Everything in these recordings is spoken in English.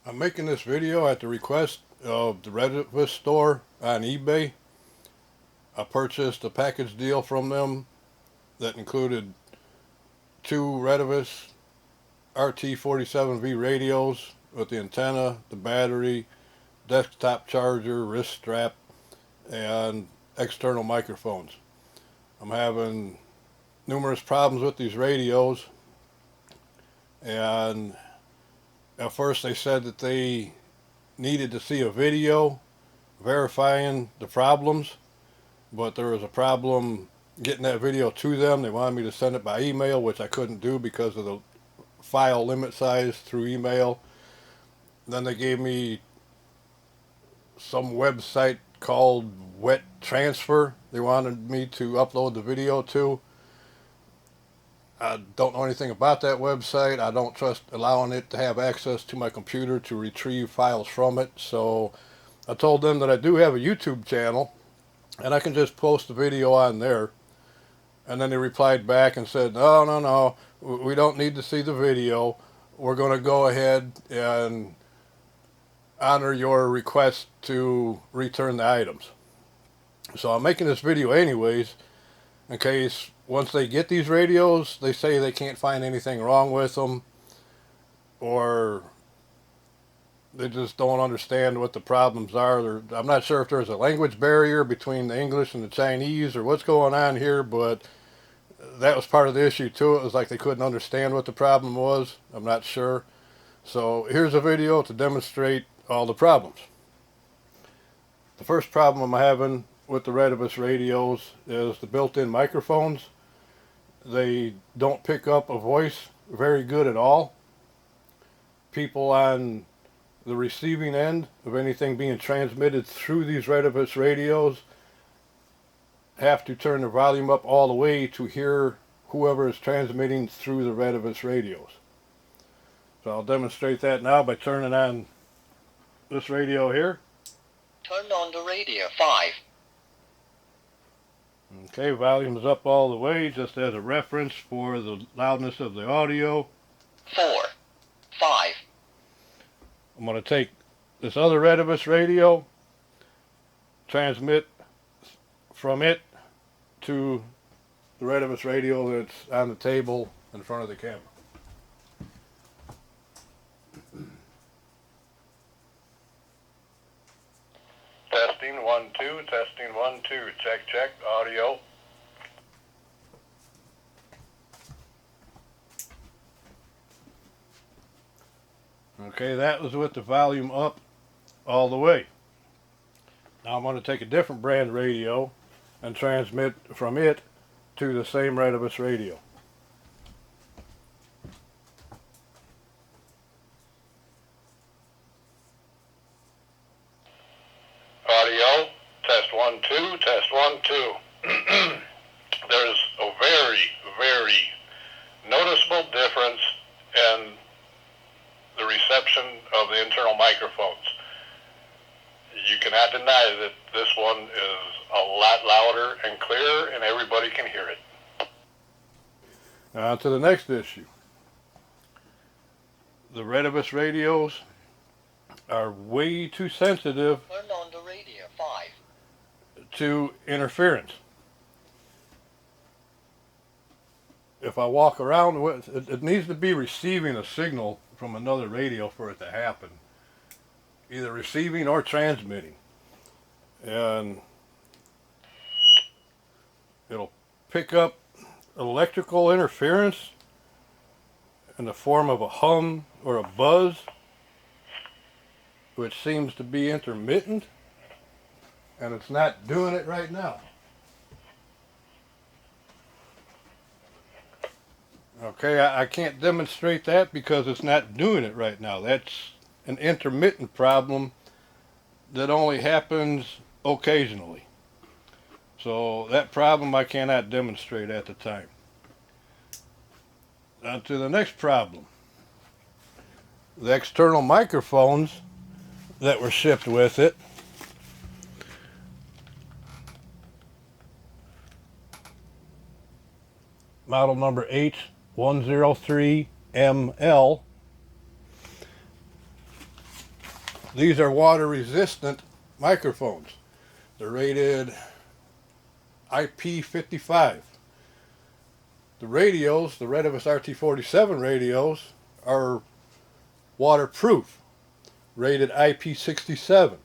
I'm making this video at the request of the Retevis Store on eBay. I purchased a package deal from them that included two Retevis RT47V radios with the antenna, the battery, desktop charger, wrist strap, and external microphones. I'm having numerous problems with these radios, and at first they said that they needed to see a video verifying the problems, but there was a problem getting that video to them. They wanted me to send it by email, which I couldn't do because of the file limit size through email. Then they gave me some website called Wet Transfer they wanted me to upload the video to. I don't know anything about that website. I don't trust allowing it to have access to my computer to retrieve files from it. So I told them that I do have a YouTube channel and I can just post the video on there. And then they replied back and said, no, we don't need to see the video. We're going to go ahead and honor your request to return the items. So I'm making this video anyways, in case once they get these radios, they say they can't find anything wrong with them, or they just don't understand what the problems are. I'm not sure if there's a language barrier between the English and the Chinese or what's going on here, but that was part of the issue too. It was like they couldn't understand what the problem was. I'm not sure. So here's a video to demonstrate all the problems. The first problem I'm having with the Retevis radios is the built-in microphones. They don't pick up a voice very good at all. People on the receiving end of anything being transmitted through these Retevis radios have to turn the volume up all the way to hear whoever is transmitting through the Retevis radios. So I'll demonstrate that now by turning on this radio here. Turn on the radio. 5. Okay, volume is up all the way, just as a reference for the loudness of the audio. 4. 5. I'm going to take this other Retevis radio, transmit from it to the Retevis radio that's on the table in front of the camera. Testing 1 2, testing 1 2, check audio. Okay, that was with the volume up all the way. Now I'm going to take a different brand radio and transmit from it to the same Retevis radio. Audio, test 1 2, test 1 2. There's a very noticeable difference in the reception of the internal microphones. You cannot deny that this one is a lot louder and clearer, and everybody can hear it. Now to the next issue. The Retevis radios are way too sensitive Turn on the radio. 5. to interference. If I walk around with it, it needs to be receiving a signal from another radio for it to happen, either receiving or transmitting, and it'll pick up electrical interference in the form of a hum or a buzz, which seems to be intermittent, and it's not doing it right now. Okay, I can't demonstrate that because it's not doing it right now. That's an intermittent problem that only happens occasionally. So that problem I cannot demonstrate at the time. On to the next problem. The external microphones that were shipped with it model number H103ML These are water resistant microphones. They're rated IP55. The radios, the Retevis RT47 radios, are waterproof, rated IP67.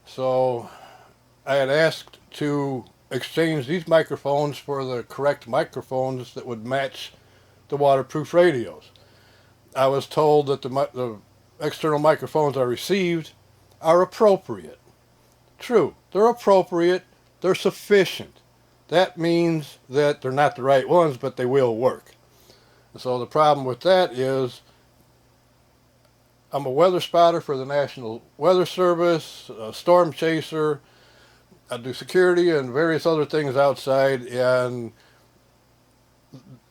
So I had asked to exchange these microphones for the correct microphones that would match the waterproof radios. I was told that the external microphones I received are appropriate. True, they're appropriate, they're sufficient. That means that they're not the right ones, but they will work. So the problem with that is I'm a weather spotter for the National Weather Service, a storm chaser. I do security and various other things outside, and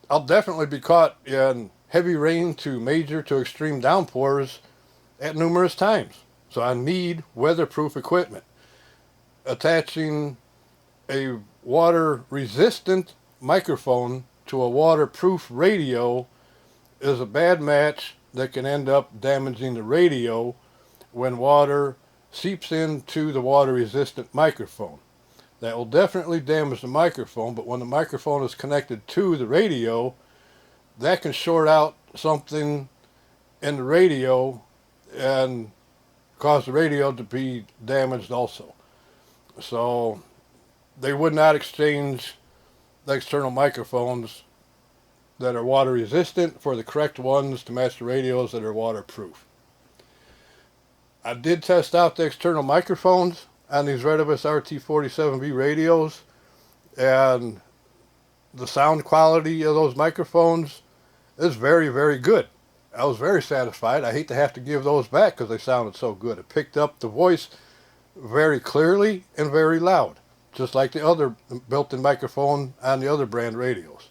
I'll definitely be caught in heavy rain to major to extreme downpours at numerous times. So I need weatherproof equipment. Attaching a water resistant microphone to a waterproof radio is a bad match that can end up damaging the radio when water seeps into the water resistant microphone. That will definitely damage the microphone, but when the microphone is connected to the radio, that can short out something in the radio and cause the radio to be damaged also. So they would not exchange the external microphones that are water resistant for the correct ones to match the radios that are waterproof. I did test out the external microphones on these Retevis RT47V radios, and the sound quality of those microphones is very, very good. I was very satisfied. I hate to have to give those back because they sounded so good. It picked up the voice very clearly and very loud, just like the other built-in microphone on the other brand radios.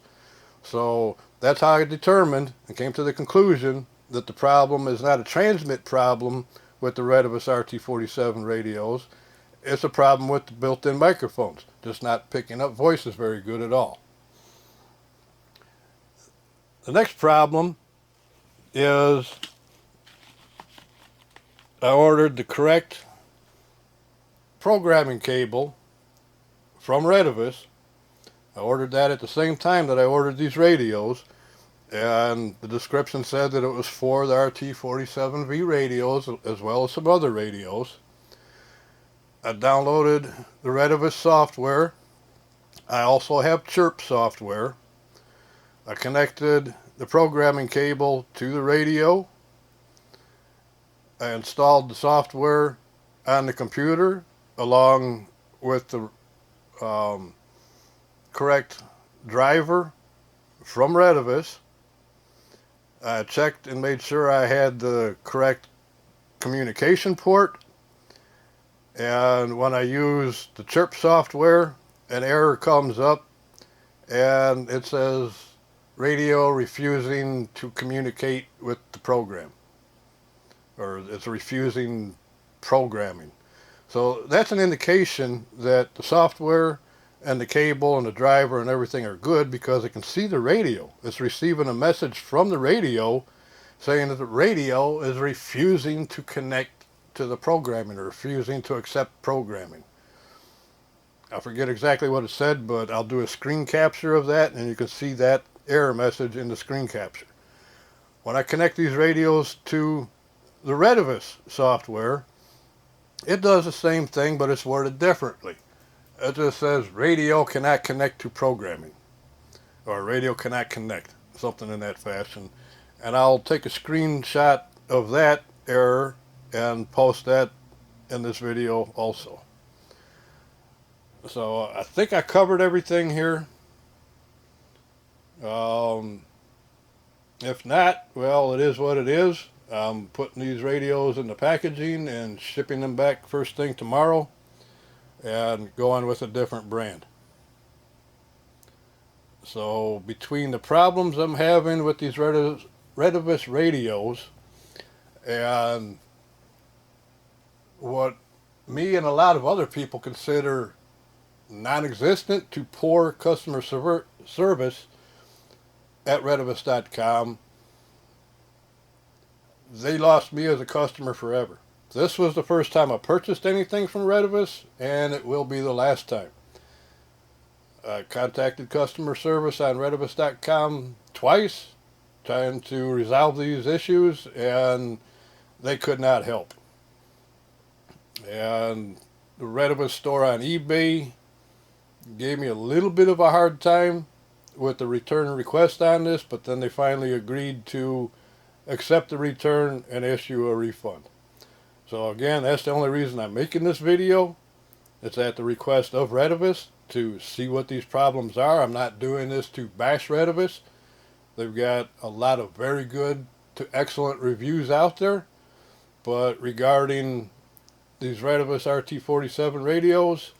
So that's how I determined and came to the conclusion that the problem is not a transmit problem with the Retevis RT47 radios. It's a problem with the built-in microphones, just not picking up voices very good at all. The next problem is I ordered the correct programming cable from Retevis. I ordered that at the same time that I ordered these radios, and the description said that it was for the RT47V radios as well as some other radios. I downloaded the Retevis software. I also have Chirp software. I connected the programming cable to the radio. I installed the software on the computer along with the correct driver from Retevis. I checked and made sure I had the correct communication port, and when I use the Chirp software, an error comes up and it says radio refusing to communicate with the program, or it's refusing programming. So that's an indication that the software and the cable and the driver and everything are good, because it can see the radio. It's receiving a message from the radio saying that the radio is refusing to connect to the programming or refusing to accept programming. I forget exactly what it said, but I'll do a screen capture of that and you can see that error message in the screen capture. When I connect these radios to the Retevis software, it does the same thing, but it's worded differently. It just says radio cannot connect to programming, or radio cannot connect, something in that fashion. And I'll take a screenshot of that error and post that in this video also. So I think I covered everything here. If not, well, it is what it is. I'm putting these radios in the packaging and shipping them back first thing tomorrow and going with a different brand. So between the problems I'm having with these Retevis radios and what me and a lot of other people consider non-existent to poor customer service at Retevis.com, they lost me as a customer forever. this was the first time I purchased anything from Retevis, and it will be the last time. I contacted customer service on Retevis.com twice, trying to resolve these issues, and they could not help. And the Retevis Store on eBay gave me a little bit of a hard time with the return request on this, but then they finally agreed to accept the return and issue a refund. So again, that's the only reason I'm making this video. It's at the request of Retevis to see what these problems are. I'm not doing this to bash Retevis. They've got a lot of very good to excellent reviews out there. But regarding these Retevis RT47 radios,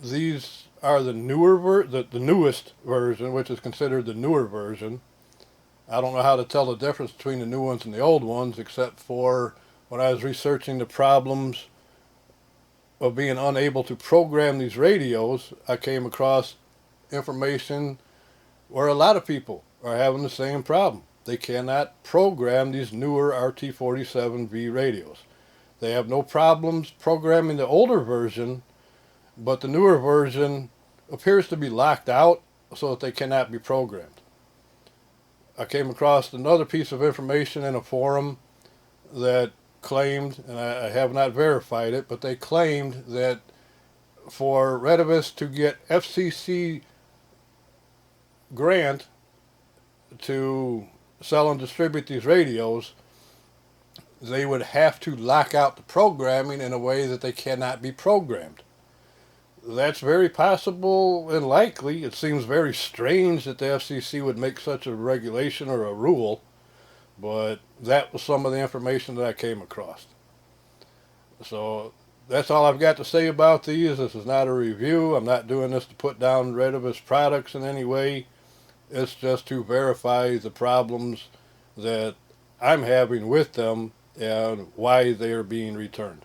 these are the newest version, which is considered the newer version. I don't know how to tell the difference between the new ones and the old ones, except for when I was researching the problems of being unable to program these radios, I came across information where a lot of people are having the same problem. They cannot program these newer RT47V radios. They have no problems programming the older version, but the newer version appears to be locked out so that they cannot be programmed. I came across another piece of information in a forum that claimed, and I have not verified it, but they claimed that for Retevis to get FCC grant to sell and distribute these radios, they would have to lock out the programming in a way that they cannot be programmed. That's very possible and likely. It seems very strange that the FCC would make such a regulation or a rule, but that was some of the information that I came across. So that's all I've got to say about these. This is not a review. I'm not doing this to put down Retevis products in any way. It's just to verify the problems that I'm having with them and why they are being returned.